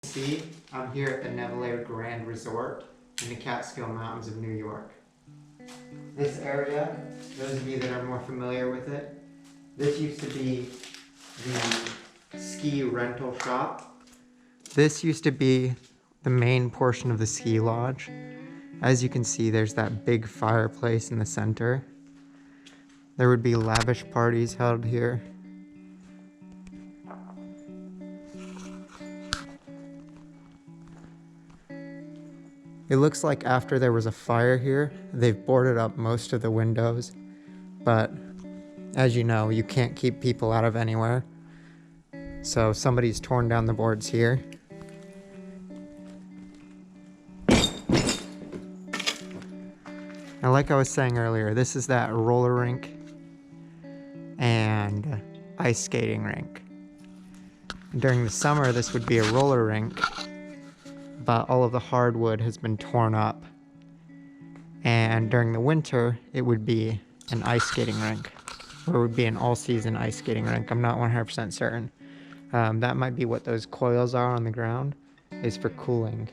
See, I'm here at the Nevele Grande Resort in the Catskill Mountains of New York. This area, those of you that are more familiar with it, this used to be the ski rental shop. This used to be the main portion of the ski lodge. As you can see, there's that big fireplace in the center. There would be lavish parties held here. It looks like after there was a fire here, they've boarded up most of the windows, but as you know, you can't keep people out of anywhere. So somebody's torn down the boards here. Now, like I was saying earlier, this is that roller rink and ice skating rink. During the summer, this would be a roller rink, but all of the hardwood has been torn up. And during the winter, it would be an ice skating rink, or it would be an all-season ice skating rink. I'm not 100% certain. That might be what those coils are on the ground, is for cooling.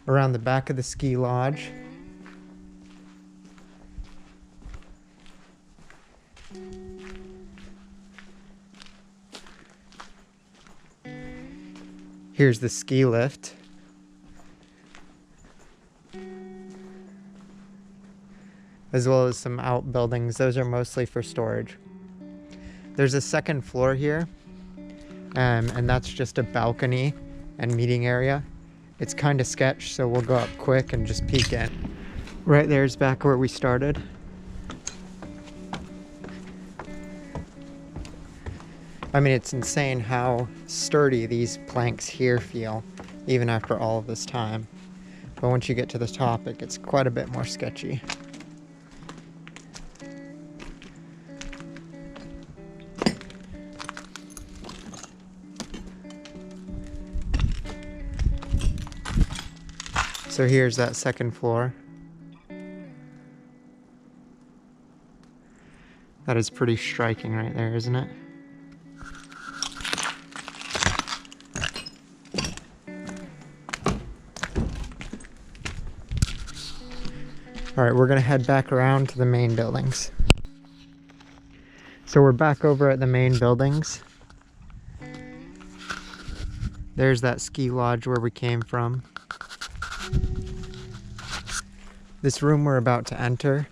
Around the back of the ski lodge, here's the ski lift. As well as some outbuildings. Those are mostly for storage. There's a second floor here, and that's just a balcony and meeting area. It's kind of sketch, so we'll go up quick and just peek in. Right there's back where we started. I mean, it's insane how sturdy these planks here feel, even after all of this time. But once you get to the top, it gets quite a bit more sketchy. So here's that second floor. That is pretty striking right there, isn't it? All right, we're gonna head back around to the main buildings. So we're back over at the main buildings. There's that ski lodge where we came from. This room we're about to enter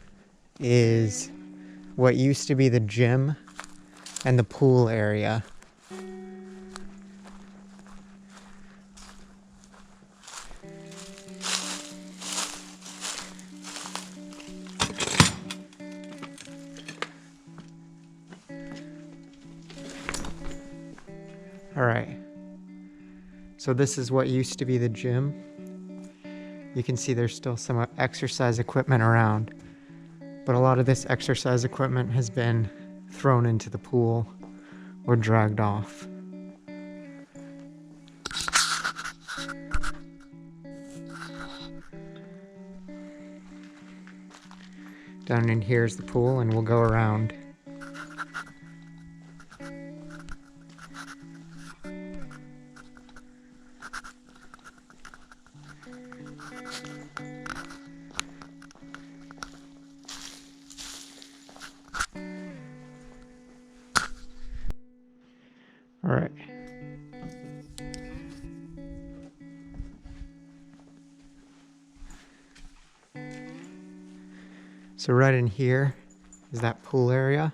is what used to be the gym and the pool area. All right, so this is what used to be the gym. You can see there's still some exercise equipment around, but a lot of this exercise equipment has been thrown into the pool or dragged off. Down in here is the pool, and we'll go around. All right. So right in here is that pool area.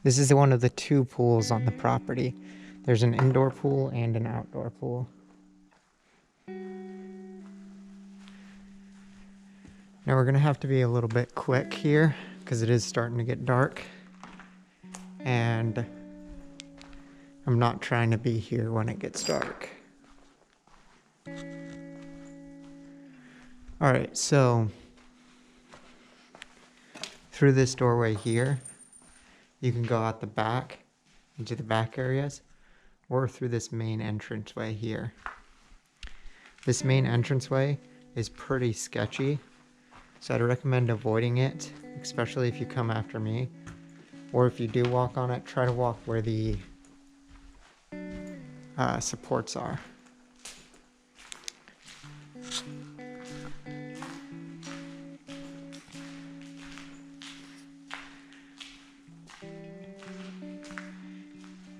This is one of the two pools on the property. There's an indoor pool and an outdoor pool. Now we're gonna have to be a little bit quick here because it is starting to get dark. And I'm not trying to be here when it gets dark. All right, so through this doorway here, you can go out the back into the back areas, or through this main entranceway here. This main entranceway is pretty sketchy, So I'd recommend avoiding it, especially if you come after me. Or if you do walk on it, try to walk where the supports are.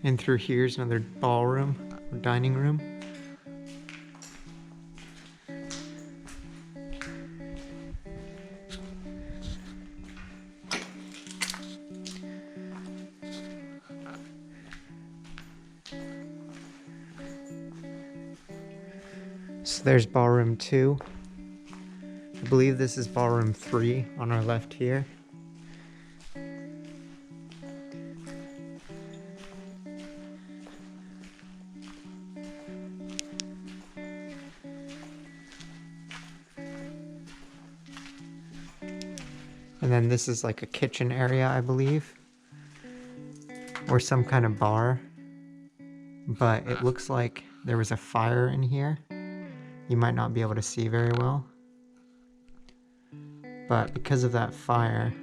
And through here's another ballroom or dining room. So there's ballroom 2. I believe this is ballroom 3 on our left here. And then this is like a kitchen area, I believe, or some kind of bar. But it looks like there was a fire in here. You might not be able to see very well. But because of that fire,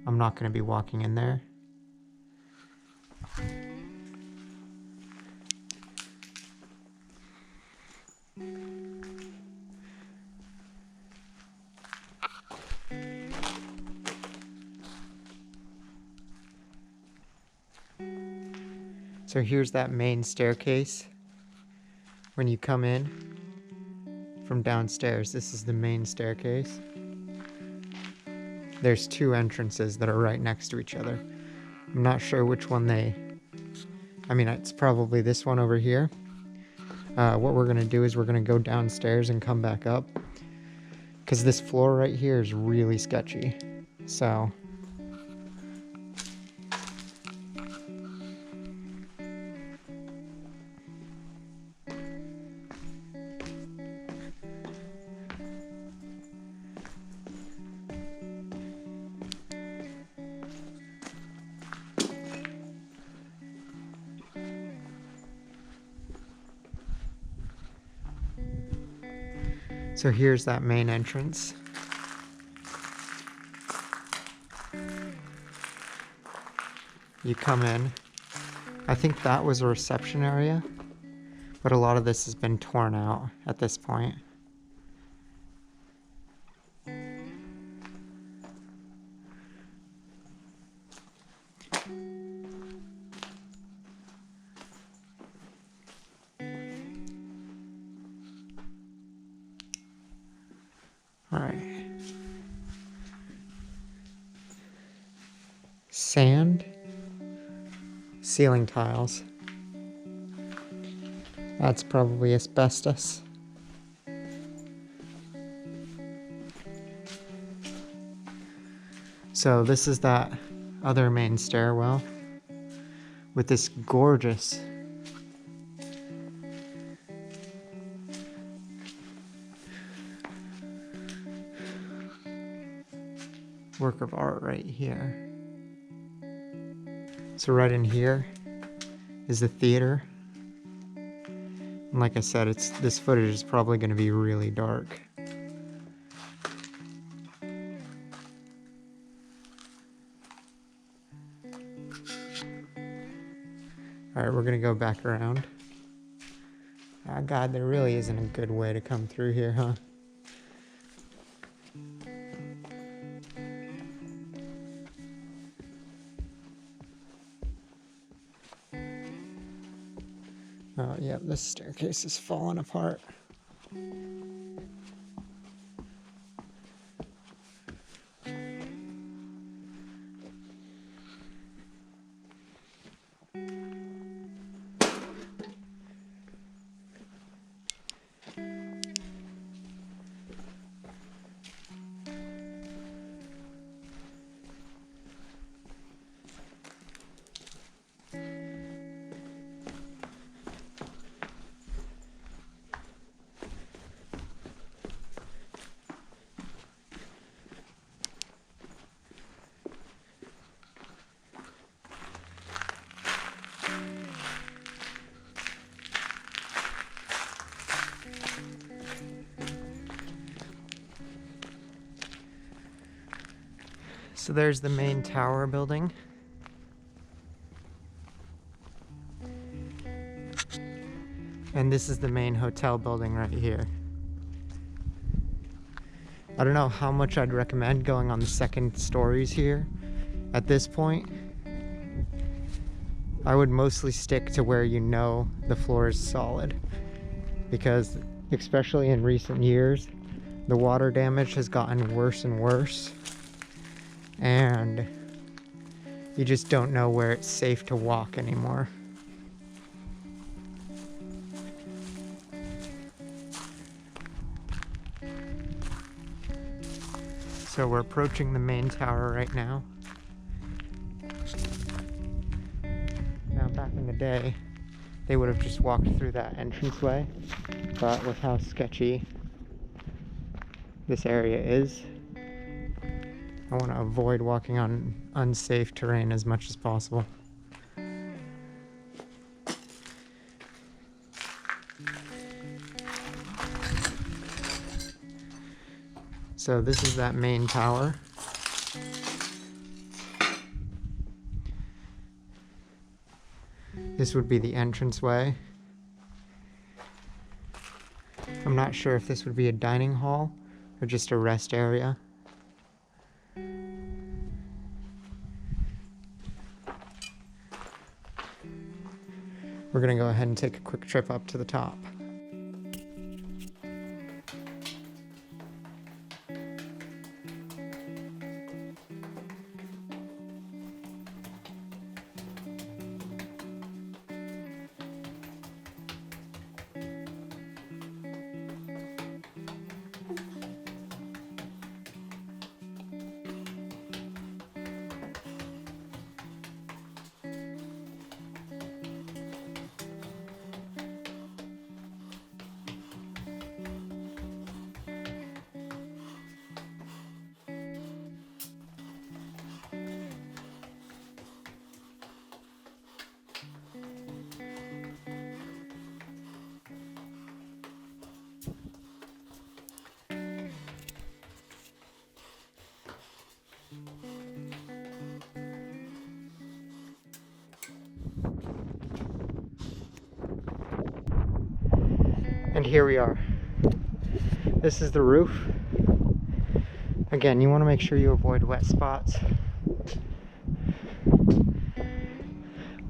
I'm not going to be walking in there. So here's that main staircase. When you come in from downstairs, this is the main staircase. There's 2 entrances that are right next to each other. I'm not sure which one it's probably this one over here. What we're gonna do is we're gonna go downstairs and come back up, because this floor right here is really sketchy. So So here's that main entrance. You come in. I think that was a reception area, but a lot of this has been torn out at this point. All right. Sand. Ceiling tiles. That's probably asbestos. So this is that other main stairwell with this gorgeous work of art right here. So right in here is the theater. And like I said, this footage is probably going to be really dark. Alright, we're going to go back around. Ah, God, there really isn't a good way to come through here, huh? Oh, yeah, this staircase is falling apart. So there's the main tower building. And this is the main hotel building right here. I don't know how much I'd recommend going on the second stories here at this point. I would mostly stick to where you know the floor is solid, because especially in recent years, the water damage has gotten worse and worse, and you just don't know where it's safe to walk anymore. So we're approaching the main tower right now. Now back in the day, they would have just walked through that entranceway, but with how sketchy this area is, I want to avoid walking on unsafe terrain as much as possible. So this is that main tower. This would be the entranceway. I'm not sure if this would be a dining hall or just a rest area. We're gonna go ahead and take a quick trip up to the top. And here we are. This is the roof. Again, you want to make sure you avoid wet spots.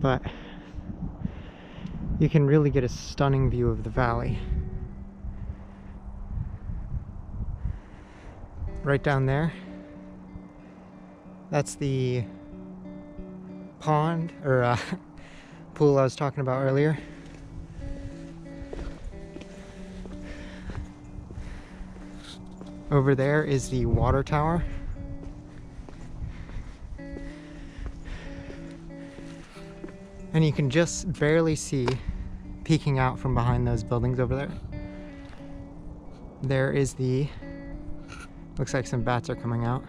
But you can really get a stunning view of the valley. Right down there, that's the pond or pool I was talking about earlier. Over there is the water tower. And you can just barely see, peeking out from behind those buildings over there. There is the, looks like some bats are coming out.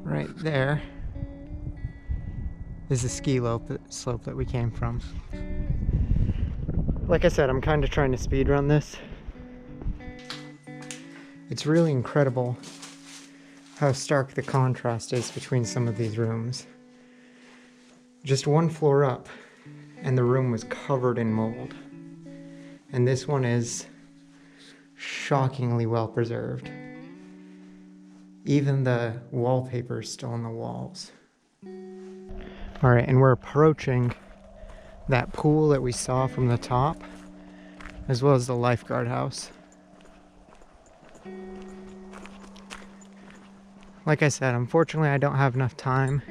Right there is the ski slope that we came from. Like I said, I'm kind of trying to speed run this. It's really incredible how stark the contrast is between some of these rooms. Just one floor up, and the room was covered in mold. And this one is shockingly well preserved. Even the wallpaper is still on the walls. All right, and we're approaching that pool that we saw from the top, as well as the lifeguard house. Like I said, unfortunately I don't have enough time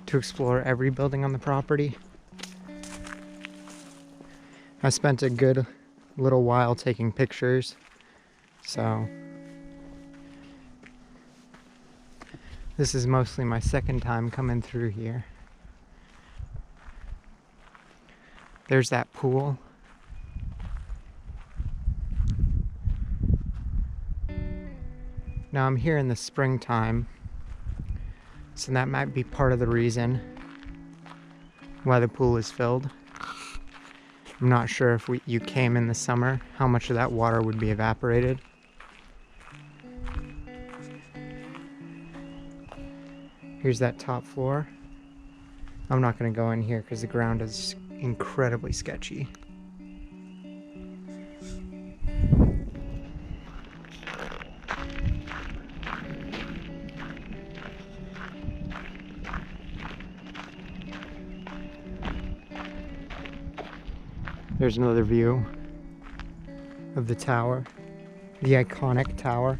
to explore every building on the property. I spent a good little while taking pictures, so this is mostly my second time coming through here. There's that pool. Now I'm here in the springtime, so that might be part of the reason why the pool is filled. I'm not sure if you came in the summer, how much of that water would be evaporated. Here's that top floor. I'm not going to go in here because the ground is incredibly sketchy. There's another view of the tower, the iconic tower.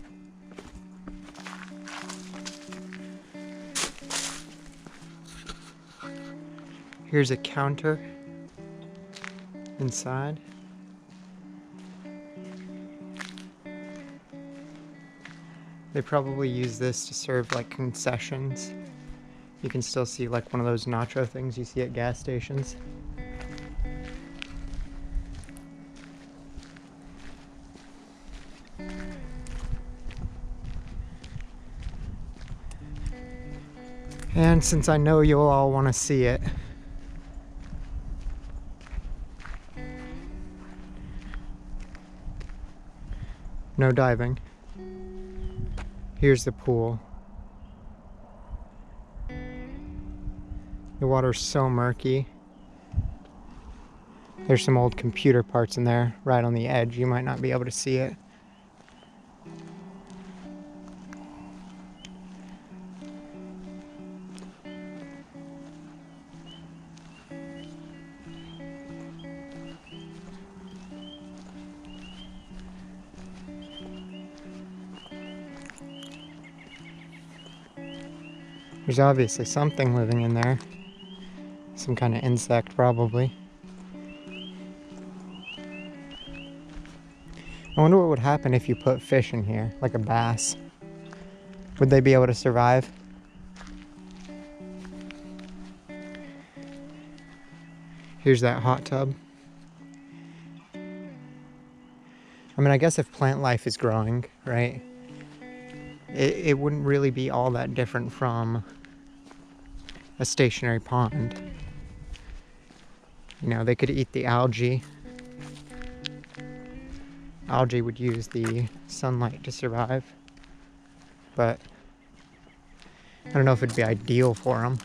Here's a counter inside. They probably use this to serve like concessions. You can still see like one of those nacho things you see at gas stations. And since I know you'll all want to see it, no diving. Here's the pool. The water's so murky. There's some old computer parts in there right on the edge. You might not be able to see it. There's obviously something living in there. Some kind of insect, probably. I wonder what would happen if you put fish in here, like a bass. Would they be able to survive? Here's that hot tub. I mean, I guess if plant life is growing, right, it wouldn't really be all that different from a stationary pond. You know, they could eat the algae. Algae would use the sunlight to survive, but I don't know if it'd be ideal for them.